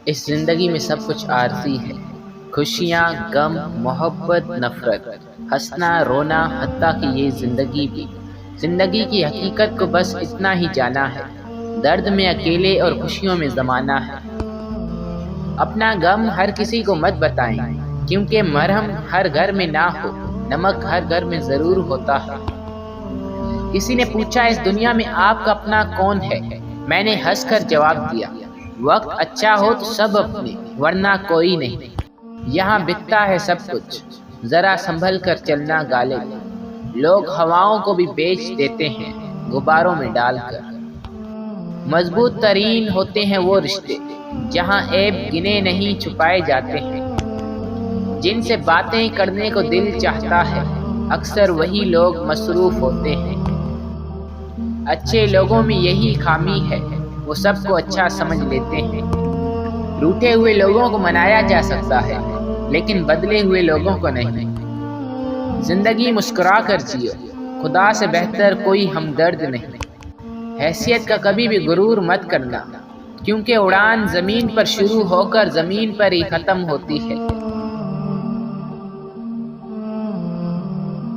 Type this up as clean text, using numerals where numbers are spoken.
اس زندگی میں سب کچھ عارضی ہے، خوشیاں، غم، محبت، نفرت، ہنسنا، رونا، حتیٰ کہ یہ زندگی بھی۔ زندگی کی حقیقت کو بس اتنا ہی جانا ہے، درد میں اکیلے اور خوشیوں میں زمانہ ہے۔ اپنا غم ہر کسی کو مت بتائیں، کیونکہ مرہم ہر گھر میں نہ ہو، نمک ہر گھر میں ضرور ہوتا ہے۔ کسی نے پوچھا اس دنیا میں آپ کا اپنا کون ہے؟ میں نے ہنس کر جواب دیا، وقت اچھا ہو تو سب اپنے، ورنہ کوئی نہیں۔ یہاں بکتا ہے سب کچھ، ذرا سنبھل کر چلنا غالب۔ لوگ ہواؤں کو بھی بیچ دیتے ہیں غباروں میں ڈال کر۔ مضبوط ترین ہوتے ہیں وہ رشتے جہاں عیب گنے نہیں چھپائے جاتے ہیں۔ جن سے باتیں کرنے کو دل چاہتا ہے، اکثر وہی لوگ مصروف ہوتے ہیں۔ اچھے لوگوں میں یہی خامی ہے، وہ سب کو اچھا سمجھ لیتے ہیں۔ روٹھے ہوئے لوگوں کو منایا جا سکتا ہے، لیکن بدلے ہوئے لوگوں کو نہیں۔ زندگی مسکرا کر جیو، خدا سے بہتر کوئی ہمدرد نہیں۔ حیثیت کا کبھی بھی غرور مت کرنا، کیونکہ اڑان زمین پر شروع ہو کر زمین پر ہی ختم ہوتی ہے۔